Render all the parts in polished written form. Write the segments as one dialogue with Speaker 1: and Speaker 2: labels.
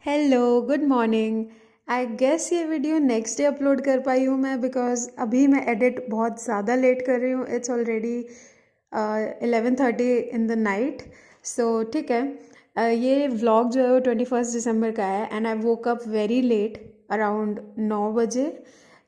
Speaker 1: Hello, good morning. I guess ये video next day upload कर पाई हूँ मैं, बिकॉज़ अभी मैं एडिट बहुत ज़्यादा लेट कर रही हूँ। It's already 11:30 in the night. So ठीक है। ये व्लॉग जो है वो 21 दिसंबर का है and I woke up very late, around 9 बजे।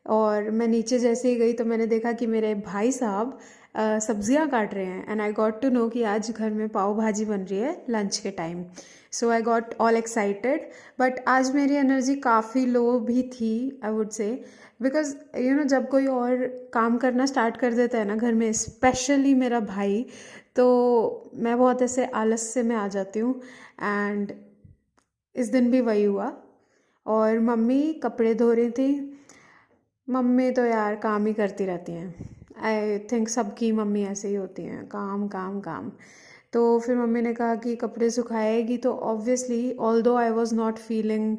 Speaker 1: और मैं नीचे जैसे ही गई तो मैंने देखा कि मेरे भाई साहब सब्जियां काट रहे हैं and I got to know कि आज घर में पाव भाजी बन रही है लंच के time. So I got all excited. But आज मेरी एनर्जी काफ़ी लो भी थी, आई वुड से, बिकॉज जब कोई और काम करना स्टार्ट कर देता है ना घर में, स्पेशली मेरा भाई, तो मैं बहुत ऐसे आलस से मैं आ जाती हूँ। एंड इस दिन भी वही हुआ। और मम्मी कपड़े धो रही थी। मम्मी तो यार काम ही करती रहती हैं। आई थिंक सबकी मम्मी ऐसे ही होती हैं, काम काम काम। तो फिर मम्मी ने कहा कि कपड़े सुखाएगी, तो obviously although I was not feeling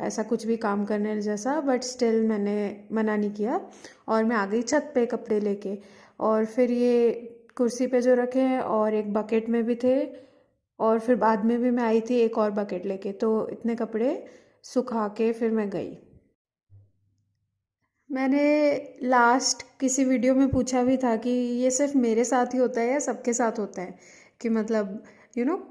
Speaker 1: ऐसा कुछ भी काम करने जैसा, बट स्टिल मैंने मना नहीं किया और मैं आ गई छत पे कपड़े लेके। और फिर ये कुर्सी पे जो रखे हैं और एक बकेट में भी थे, और फिर बाद में भी मैं आई थी एक और बकेट लेके, तो इतने कपड़े सुखा के फिर मैं गई। मैंने लास्ट किसी वीडियो में पूछा भी था कि ये सिर्फ मेरे साथ ही होता है या सबके साथ होता है, कि मतलब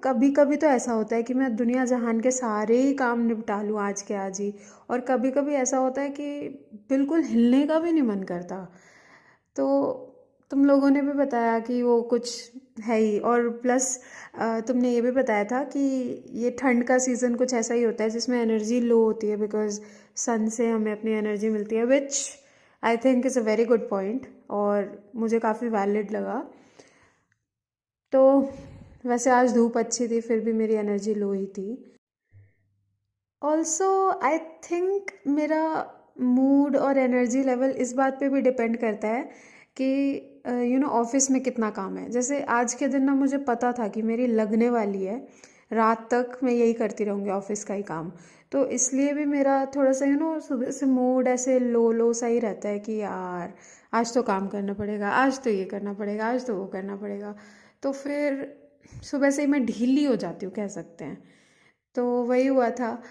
Speaker 1: कभी कभी तो ऐसा होता है कि मैं दुनिया जहान के सारे ही काम निपटा लूँ आज के आज ही, और कभी कभी ऐसा होता है कि बिल्कुल हिलने का भी नहीं मन करता। तो तुम लोगों ने भी बताया कि वो कुछ है ही, और प्लस तुमने ये भी बताया था कि ये ठंड का सीज़न कुछ ऐसा ही होता है जिसमें एनर्जी लो होती है, बिकॉज सन से हमें अपनी एनर्जी मिलती है, which I think is a very good point और मुझे काफ़ी वैलिड लगा। तो वैसे आज धूप अच्छी थी, फिर भी मेरी एनर्जी लो ही थी। ऑल्सो आई थिंक मेरा मूड और एनर्जी लेवल इस बात पे भी डिपेंड करता है कि ऑफिस में कितना काम है। जैसे आज के दिन ना मुझे पता था कि मेरी लगने वाली है, रात तक मैं यही करती रहूँगी ऑफिस का ही काम। तो इसलिए भी मेरा थोड़ा सा सुबह से मूड ऐसे लो लो सा ही रहता है कि यार आज तो काम करना पड़ेगा, आज तो ये करना पड़ेगा, आज तो वो करना पड़ेगा। तो फिर सुबह से ही मैं ढीली हो जाती हूँ, कह सकते हैं। तो वही हुआ था।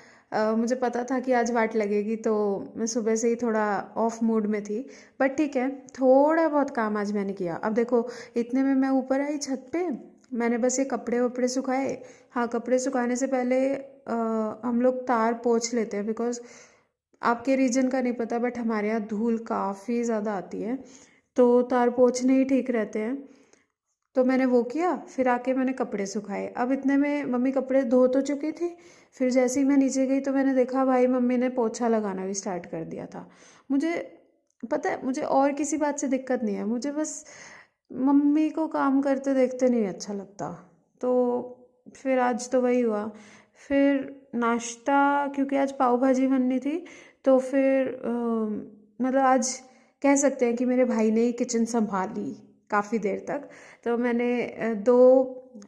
Speaker 1: मुझे पता था कि आज वाट लगेगी, तो मैं सुबह से ही थोड़ा ऑफ मूड में थी। बट ठीक है, थोड़ा बहुत काम आज मैंने किया। अब देखो, इतने में मैं ऊपर आई छत पे। मैंने बस ये कपड़े वपड़े सुखाए। हाँ, कपड़े सुखाने से पहले हम लोग तार पोंछ लेते हैं, बिकॉज आपके रीजन का नहीं पता, बट हमारे यहाँ धूल काफ़ी ज़्यादा आती है, तो तार पोंछने ही ठीक रहते हैं। तो मैंने वो किया, फिर आके मैंने कपड़े सुखाए। अब इतने में मम्मी कपड़े धो तो चुकी थी। फिर जैसे ही मैं नीचे गई तो मैंने देखा भाई मम्मी ने पोछा लगाना भी स्टार्ट कर दिया था। मुझे पता है, मुझे और किसी बात से दिक्कत नहीं है, मुझे बस मम्मी को काम करते देखते नहीं अच्छा लगता। तो फिर आज तो वही हुआ। फिर नाश्ता, क्योंकि आज पाव भाजी बननी थी, तो फिर मतलब आज कह सकते हैं कि मेरे भाई ने ही किचन संभाली काफ़ी देर तक। तो मैंने दो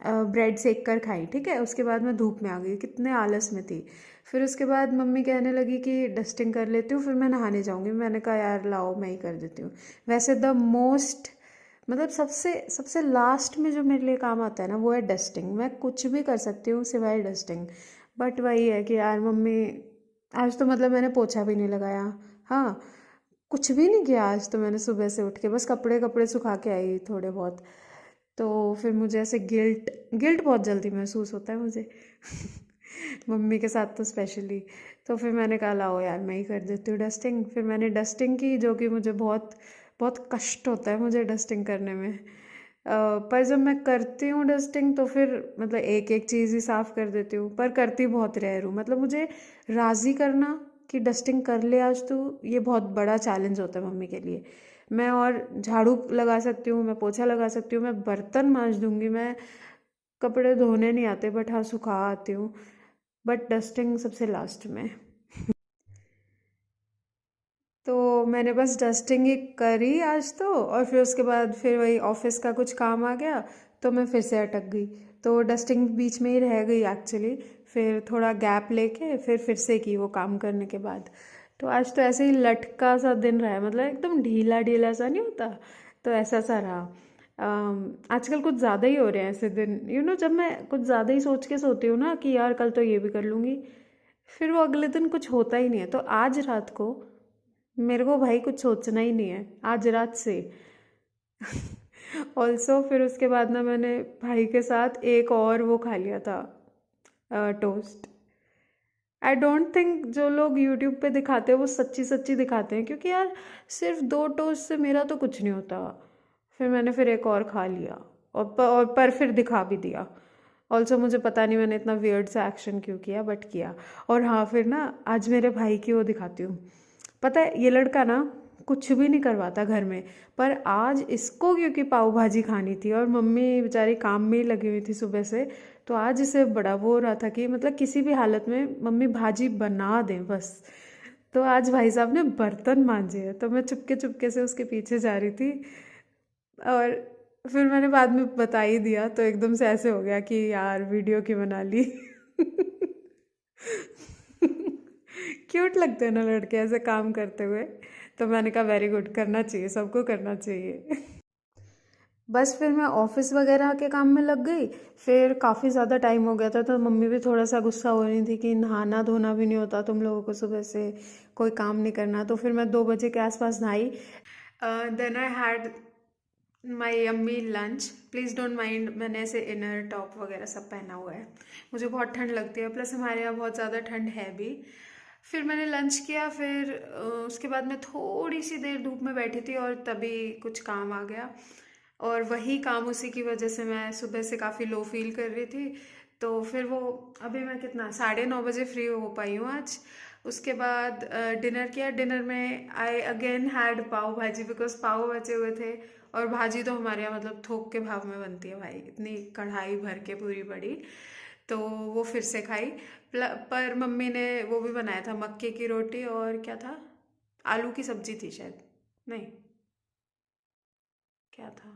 Speaker 1: ब्रेड सेक कर खाई, ठीक है। उसके बाद मैं धूप में आ गई, कितने आलस में थी। फिर उसके बाद मम्मी कहने लगी कि डस्टिंग कर लेती हूँ, फिर मैं नहाने जाऊँगी। मैंने कहा यार लाओ मैं ही कर देती हूँ। वैसे द मोस्ट, मतलब सबसे सबसे लास्ट में जो मेरे लिए काम आता है ना, वो है डस्टिंग। मैं कुछ भी कर सकती हूँ सिवाय डस्टिंग। बट वही है कि यार मम्मी, आज तो मतलब मैंने पोछा भी नहीं लगाया। हाँ, कुछ भी नहीं किया आज तो मैंने, सुबह से उठ के बस कपड़े कपड़े सुखा के आई थोड़े बहुत। तो फिर मुझे ऐसे गिल्ट गिल्ट बहुत जल्दी महसूस होता है मुझे मम्मी के साथ तो स्पेशली। तो फिर मैंने कहा लाओ यार मैं ही कर देती हूँ डस्टिंग। फिर मैंने डस्टिंग की, जो कि मुझे बहुत बहुत कष्ट होता है मुझे डस्टिंग करने में। पर जब मैं करती हूँ डस्टिंग तो फिर मतलब एक एक चीज़ ही साफ़ कर देती हूँ, पर करती बहुत रेयर हूँ। मतलब मुझे राज़ी करना कि डस्टिंग कर ले आज तो, ये बहुत बड़ा चैलेंज होता है मम्मी के लिए। मैं और झाड़ू लगा सकती हूँ, मैं पोछा लगा सकती हूँ, मैं बर्तन मांज दूंगी, मैं कपड़े धोने नहीं आते बट हाँ सुखा आती हूँ। बट डस्टिंग सबसे लास्ट में। तो मैंने बस डस्टिंग ही करी आज तो, और फिर उसके बाद फिर वही ऑफिस का कुछ काम आ गया, तो मैं फिर से अटक गई। तो डस्टिंग बीच में ही रह गई एक्चुअली। फिर थोड़ा गैप लेके फिर से की वो काम करने के बाद। तो आज तो ऐसे ही लटका सा दिन रहा है, मतलब एकदम ढीला ढीला सा नहीं होता, तो ऐसा सा रहा। आजकल कुछ ज़्यादा ही हो रहे हैं ऐसे दिन, जब मैं कुछ ज़्यादा ही सोच के सोती हूँ ना कि यार कल तो ये भी कर लूँगी, फिर वो अगले दिन कुछ होता ही नहीं है। तो आज रात को मेरे को भाई कुछ सोचना ही नहीं है आज रात से। ऑल्सो फिर उसके बाद ना मैंने भाई के साथ एक और वो खा लिया था, टोस्ट। आई डोंट थिंक जो लोग यूट्यूब पे दिखाते हैं वो सच्ची सच्ची दिखाते हैं, क्योंकि यार सिर्फ 2 टोस्ट से मेरा तो कुछ नहीं होता। फिर एक और खा लिया और पर फिर दिखा भी दिया। ऑल्सो मुझे पता नहीं मैंने इतना वियर्ड सा एक्शन क्यों किया, बट किया। और हाँ, फिर ना आज मेरे भाई की वो दिखाती हूँ। पता है ये लड़का ना कुछ भी नहीं करवाता घर में, पर आज इसको क्योंकि पाव भाजी खानी थी और मम्मी बेचारी काम में ही लगी हुई थी सुबह से, तो आज इसे बड़ा वो हो रहा था कि मतलब किसी भी हालत में मम्मी भाजी बना दें बस। तो आज भाई साहब ने बर्तन मांजे हैं, तो मैं चुपके चुपके से उसके पीछे जा रही थी। और फिर मैंने बाद में बता ही दिया, तो एकदम से ऐसे हो गया कि यार वीडियो क्यों बना ली। क्यूट लगते हैं ना लड़के ऐसे काम करते हुए। तो मैंने कहा वेरी गुड, करना चाहिए, सबको करना चाहिए। बस फिर मैं ऑफिस वगैरह के काम में लग गई। फिर काफ़ी ज़्यादा टाइम हो गया था, तो मम्मी भी थोड़ा सा गुस्सा हो रही थी कि नहाना धोना भी नहीं होता तुम लोगों को, सुबह से कोई काम नहीं करना। तो फिर मैं 2 बजे के आसपास नहाई। Then I had my yummy lunch. Please don't mind, मैंने ऐसे इनर टॉप वगैरह सब पहना हुआ है, मुझे बहुत ठंड लगती है, प्लस हमारे यहाँ बहुत ज़्यादा ठंड है भी। फिर मैंने लंच किया। फिर उसके बाद मैं थोड़ी सी देर धूप में बैठी थी और तभी कुछ काम आ गया, और वही काम उसी की वजह से मैं सुबह से काफ़ी लो फील कर रही थी। तो फिर वो अभी मैं कितना 9:30 बजे फ्री हो पाई हूँ आज। उसके बाद डिनर किया। डिनर में आई अगेन हैड पाव भाजी, बिकॉज पाव बचे हुए थे। और भाजी तो हमारे यहाँ मतलब थोक के भाव में बनती है भाई, इतनी कढ़ाई भर के पूरी बड़ी। तो वो फिर से खाई। पर मम्मी ने वो भी बनाया था, मक्के की रोटी और क्या था, आलू की सब्जी थी शायद, नहीं क्या था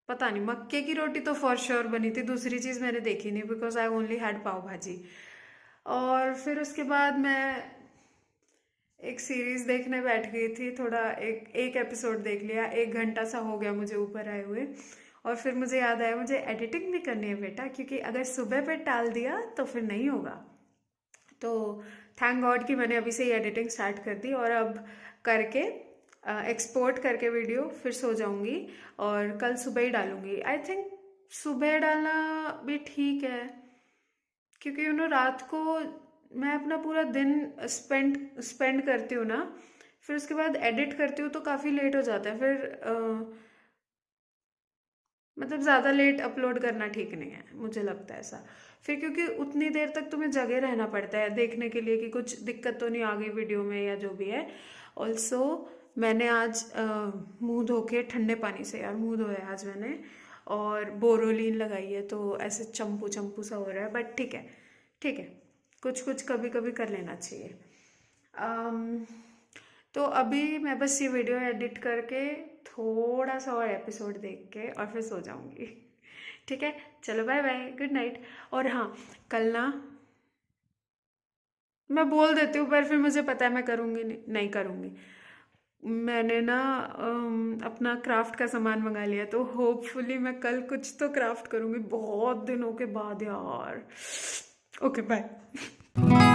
Speaker 1: पता नहीं। मक्के की रोटी तो फॉर श्योर बनी थी, दूसरी चीज़ मैंने देखी नहीं, बिकॉज आई ओनली हैड पाव भाजी। और फिर उसके बाद मैं एक सीरीज देखने बैठ गई थी। थोड़ा एक एक एपिसोड देख लिया, 1 घंटा सा हो गया मुझे ऊपर आए हुए। और फिर मुझे याद आया मुझे एडिटिंग भी करनी है बेटा, क्योंकि अगर सुबह पे टाल दिया तो फिर नहीं होगा। तो थैंक गॉड कि मैंने अभी से ही एडिटिंग स्टार्ट कर दी, और अब करके एक्सपोर्ट करके वीडियो फिर सो जाऊंगी और कल सुबह ही डालूंगी। आई थिंक सुबह डालना भी ठीक है, क्योंकि रात को मैं अपना पूरा दिन स्पेंड करती हूँ ना, फिर उसके बाद एडिट करती हूँ तो काफ़ी लेट हो जाता है। फिर मतलब ज़्यादा लेट अपलोड करना ठीक नहीं है, मुझे लगता है ऐसा। फिर क्योंकि उतनी देर तक तुम्हें जगे रहना पड़ता है देखने के लिए कि कुछ दिक्कत तो नहीं आ गई वीडियो में या जो भी है। ऑल्सो मैंने आज मुंह धो के ठंडे पानी से यार मुंह धोया आज मैंने, और बोरोलीन लगाई है, तो ऐसे चंपू चंपू सा हो रहा है, बट ठीक है ठीक है, कुछ कुछ कभी कभी कर लेना चाहिए। अम, तो अभी मैं बस ये वीडियो एडिट करके थोड़ा सा और एपिसोड देख के और फिर सो जाऊंगी। ठीक है, चलो बाय बाय, गुड नाइट। और हाँ, कल ना मैं बोल देती हूँ, पर फिर मुझे पता है मैं करूँगी नहीं करूँगी। मैंने ना अपना क्राफ्ट का सामान मंगा लिया, तो होपफुली मैं कल कुछ तो क्राफ्ट करूँगी बहुत दिनों के बाद यार। Okay bye.